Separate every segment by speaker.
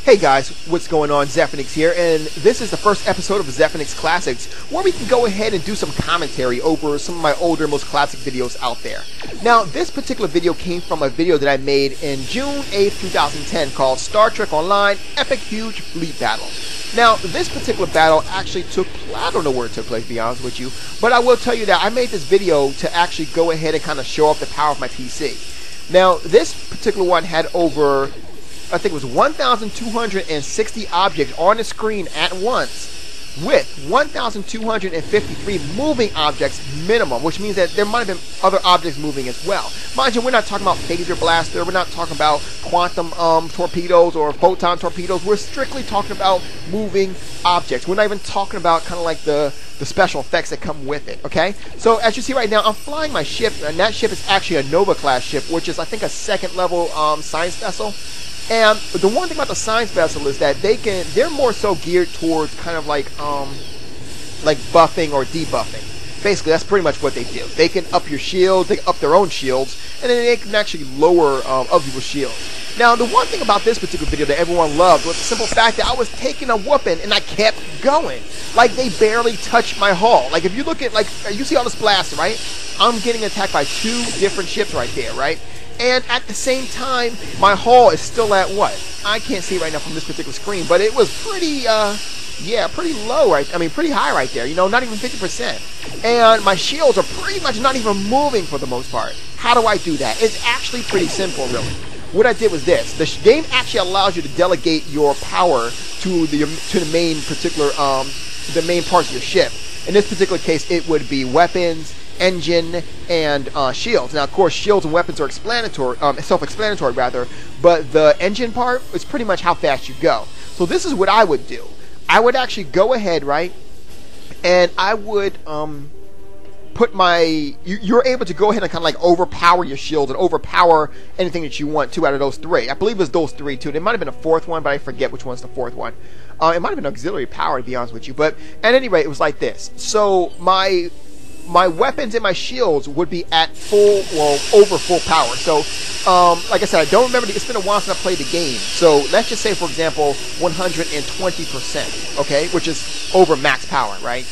Speaker 1: Hey guys, what's going on? Zephyrnix here, and this is the first episode of Zephyrnix Classics, where we can go ahead and do some commentary over some of my older, most classic videos out there. Now, this particular video came from a video that I made in June 8th, 2010 called Star Trek Online Epic Huge Fleet Battle. Now, this particular battle actually took, I don't know where it took place, to be honest with you, but I will tell you that I made this video to actually go ahead and kind of show off the power of my PC. Now, this particular one had over, I think it was 1,260 objects on the screen at once, with 1,253 moving objects minimum, which means that there might have been other objects moving as well. Mind you, we're not talking about phaser blaster, we're not talking about quantum torpedoes or photon torpedoes, we're strictly talking about moving objects. We're not even talking about kind of like the special effects that come with it, okay? So as you see right now, I'm flying my ship, and that ship is actually a Nova class ship, which is I think a second level science vessel. And the one thing about the science vessel is that they're more so geared towards kind of like buffing or debuffing. Basically, that's pretty much what they do. They can up your shields, they can up their own shields, and then they can actually lower other people's shields. Now, the one thing about this particular video that everyone loved was the simple fact that I was taking a whooping and I kept going. Like, they barely touched my hull. Like, if you look at, like, you see all this blast, right? I'm getting attacked by two different ships right there, right? And at the same time, my hull is still at what? I can't see right now from this particular screen, but it was pretty, pretty low, right? I mean, pretty high right there, you know, not even 50%. And my shields are pretty much not even moving for the most part. How do I do that? It's actually pretty simple, really. What I did was this. The game actually allows you to delegate your power to the main particular, the main parts of your ship. In this particular case, it would be weapons, engine, and shields. Now, of course, shields and weapons are self-explanatory rather, but the engine part is pretty much how fast you go. So this is what I would do. I would actually go ahead, right, and I would put my... You're able to go ahead and kind of like overpower your shields and overpower anything that you want to out of those three. I believe it was those three too. There might have been a fourth one, but I forget which one's the fourth one. It might have been auxiliary power, to be honest with you. But at any rate, it was like this. So my weapons and my shields would be at full, well, over full power. So, like I said, I don't remember, it's been a while since I played the game. So, let's just say, for example, 120%, okay? Which is over max power, right?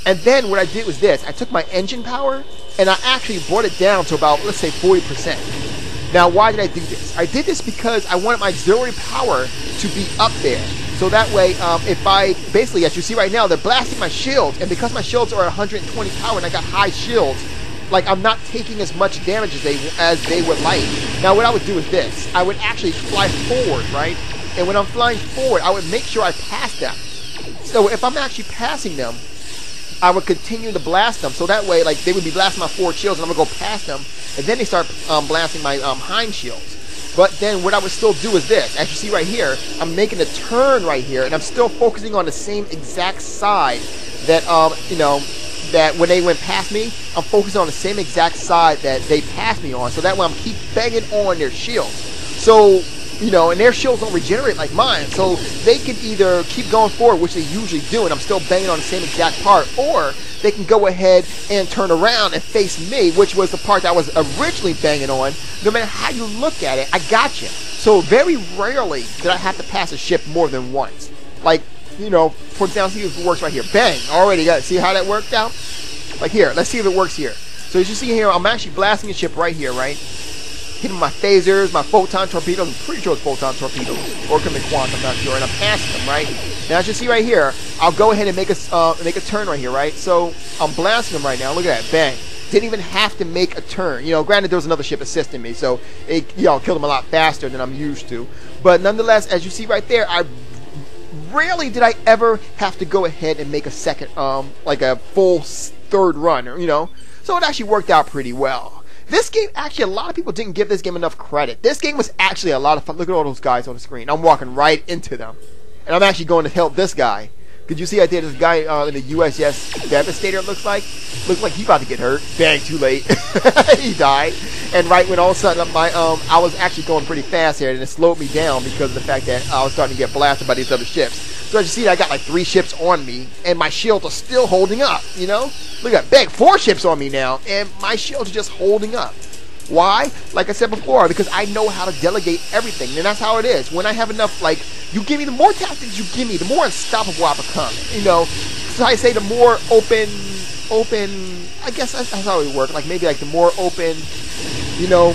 Speaker 1: And then what I did was this. I took my engine power, and I actually brought it down to about, let's say, 40%. Now, why did I do this? I did this because I wanted my auxiliary power to be up there. So that way, if I, basically, as you see right now, they're blasting my shields, and because my shields are 120 power and I got high shields, like, I'm not taking as much damage as they would like. Now, what I would do is this. I would actually fly forward, right? And when I'm flying forward, I would make sure I pass them. So if I'm actually passing them, I would continue to blast them. So that way, like, they would be blasting my forward shields, and I'm going to go past them, and then they start blasting my hind shields. But then what I would still do is this. As you see right here, I'm making a turn right here, and I'm still focusing on the same exact side that, you know, that when they went past me, I'm focusing on the same exact side that they passed me on. So that way I'm keep banging on their shields. So, you know, and their shields don't regenerate like mine. So they can either keep going forward, which they usually do, and I'm still banging on the same exact part, or they can go ahead and turn around and face me, which was the part that I was originally banging on. No matter how you look at it, I got you. So very rarely did I have to pass a ship more than once. Like, you know, for example, see if it works right here. Bang! Already got it. See how that worked out? Like here, let's see if it works here. So as you see here, I'm actually blasting a ship right here, right? Hitting my phasers, my photon torpedoes. I'm pretty sure it's photon torpedoes. Or it could be quantum, I'm not sure. And I'm passing them, right? Now, as you see right here, I'll go ahead and make a turn right here, right? So I'm blasting them right now. Look at that. Bang. Didn't even have to make a turn. You know, granted, there was another ship assisting me, so it, you know, killed them a lot faster than I'm used to. But nonetheless, as you see right there, I rarely did I ever have to go ahead and make a second, like a full third run, you know? So it actually worked out pretty well. This game, actually, a lot of people didn't give this game enough credit. This game was actually a lot of fun. Look at all those guys on the screen. I'm walking right into them. And I'm actually going to help this guy. Could you see right there, this guy in the USS Devastator, it looks like? Looks like he's about to get hurt. Bang, too late. He died. And right when all of a sudden, I was actually going pretty fast here, and it slowed me down because of the fact that I was starting to get blasted by these other ships. So as you see, I got like 3 ships on me, and my shields are still holding up, you know? Look at that. Bang, 4 ships on me now, and my shields are just holding up. Why? Like I said before, because I know how to delegate everything, and that's how it is. When I have enough, like, you give me, the more tactics you give me, the more unstoppable I become. You know, so I say the more open, I guess that's how it works. Like, maybe like the more open, you know,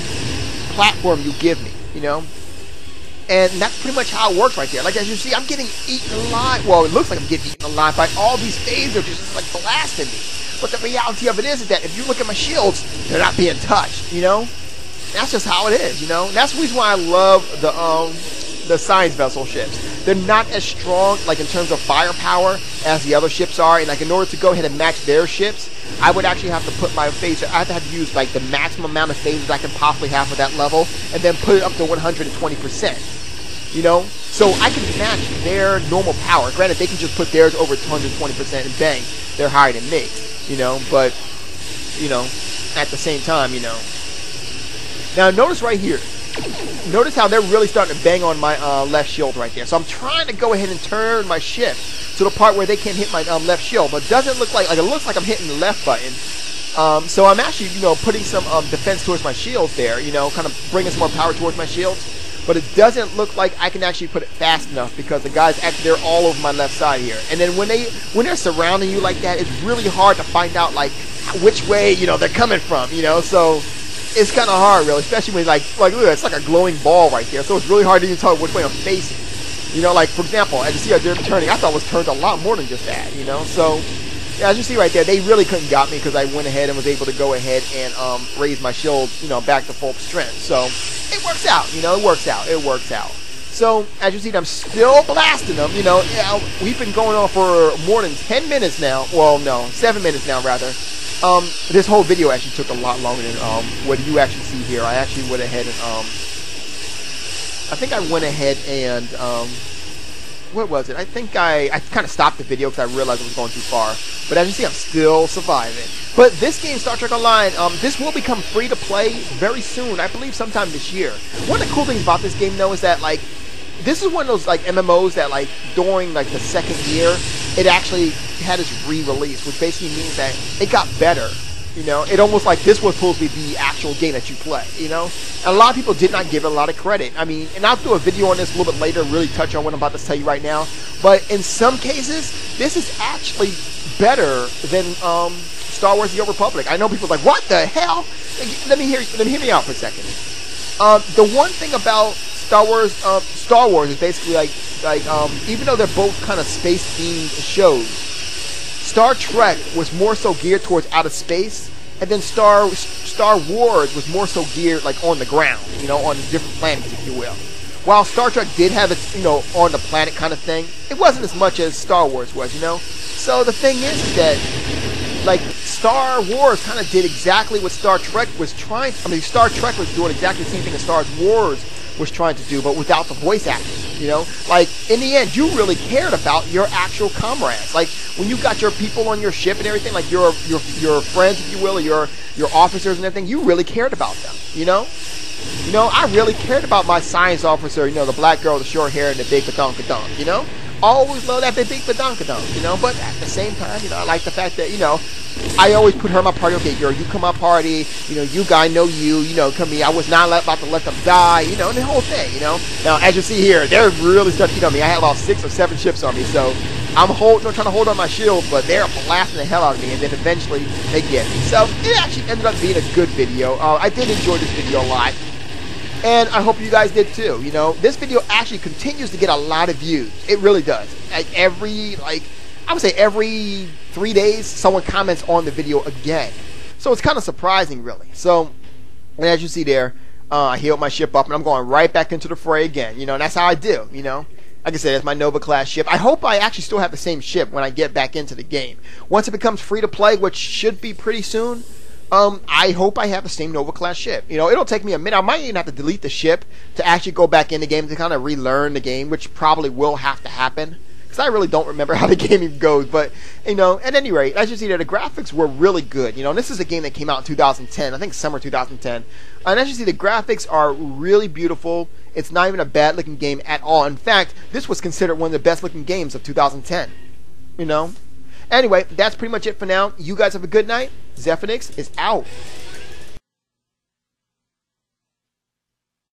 Speaker 1: platform you give me, you know. And that's pretty much how it works right there. Like, as you see, I'm getting eaten alive. Well, it looks like I'm getting eaten alive by all these phasers just like blasting me. But the reality of it is that if you look at my shields, they're not being touched, you know? That's just how it is, you know? And that's the reason why I love the science vessel ships. They're not as strong, like, in terms of firepower as the other ships are. And, like, in order to go ahead and match their ships, I would actually have to put my phaser, I have to use, like, the maximum amount of phasers I can possibly have for that level, and then put it up to 120%. You know, so I can match their normal power. Granted, they can just put theirs over 220% and bang, they're higher than me. You know, but, you know, at the same time, you know. Now, notice right here. Notice how they're really starting to bang on my left shield right there. So I'm trying to go ahead and turn my ship to the part where they can't hit my left shield. But it doesn't look like it looks like I'm hitting the left button. So I'm actually, you know, putting some defense towards my shields there. You know, kind of bringing some more power towards my shields. But it doesn't look like I can actually put it fast enough because the guys they're all over my left side here. And then when they're surrounding you like that, it's really hard to find out like which way, you know, they're coming from, you know. So it's kind of hard, really, especially when like look, it's like a glowing ball right there. So it's really hard to even tell which way I'm facing. You know, like for example, as you see, they're turning. I thought it was turned a lot more than just that, you know. So yeah, as you see right there, they really couldn't got me because I went ahead and was able to go ahead and raise my shield, you know, back to full strength. So it works out, you know, it works out. So as you see, I'm still blasting them, you know. Yeah, we've been going on for more than 10 minutes now. Well, no, 7 minutes now, rather. This whole video actually took a lot longer than what you actually see here. I actually went ahead and I think I went ahead and what was it? I think I kind of stopped the video because I realized it was going too far. But as you see, I'm still surviving. But this game, Star Trek Online, this will become free to play very soon. I believe sometime this year. One of the cool things about this game, though, is that like this is one of those like MMOs that like during like the second year, it actually had its re-release, which basically means that it got better. You know, it almost like this was supposed to be the actual game that you play, you know? And a lot of people did not give it a lot of credit. I mean, and I'll do a video on this a little bit later, really touch on what I'm about to tell you right now. But in some cases, this is actually better than Star Wars The Old Republic. I know people are like, what the hell? Let me hear me out for a second. The one thing about Star Wars is basically like even though they're both kind of space-themed shows, Star Trek was more so geared towards outer space, and then Star Wars was more so geared like on the ground, you know, on different planets, if you will. While Star Trek did have its, you know, on the planet kind of thing, it wasn't as much as Star Wars was, you know. So the thing is that like Star Wars kind of did exactly what Star Trek was trying. I mean, Star Trek was doing exactly the same thing as Star Wars was trying to do, but without the voice acting, you know? Like, in the end, you really cared about your actual comrades. Like, when you got your people on your ship and everything, like your friends, if you will, or your officers and everything, you really cared about them, you know? You know, I really cared about my science officer, you know, the black girl with the short hair and the big badonka-donk, you know? Always love that big badonka-donk, you know? But at the same time, you know, I like the fact that, you know, I always put her in my party. Okay, girl, you come my party. You know, you guy know you know, come here. I was not about to let them die. You know, and the whole thing. You know. Now, as you see here, they're really starting to, you know, me. I have about 6 or 7 ships on me, so I'm trying to hold on my shield, but they're blasting the hell out of me, and then eventually they get me. So it actually ended up being a good video. I did enjoy this video a lot, and I hope you guys did too. You know, this video actually continues to get a lot of views. It really does. I would say every 3 days, someone comments on the video again. So it's kind of surprising, really. So, and as you see there, I healed my ship up, and I'm going right back into the fray again. You know, and that's how I do, you know. Like I said, it's my Nova-class ship. I hope I actually still have the same ship when I get back into the game. Once it becomes free to play, which should be pretty soon, I hope I have the same Nova-class ship. You know, it'll take me a minute. I might even have to delete the ship to actually go back in the game to kind of relearn the game, which probably will have to happen. Because I really don't remember how the game even goes. But, you know, at any rate, as you see there, the graphics were really good. You know, and this is a game that came out in 2010. I think summer 2010. And as you see, the graphics are really beautiful. It's not even a bad-looking game at all. In fact, this was considered one of the best-looking games of 2010. You know? Anyway, that's pretty much it for now. You guys have a good night. Zephyrnix is out.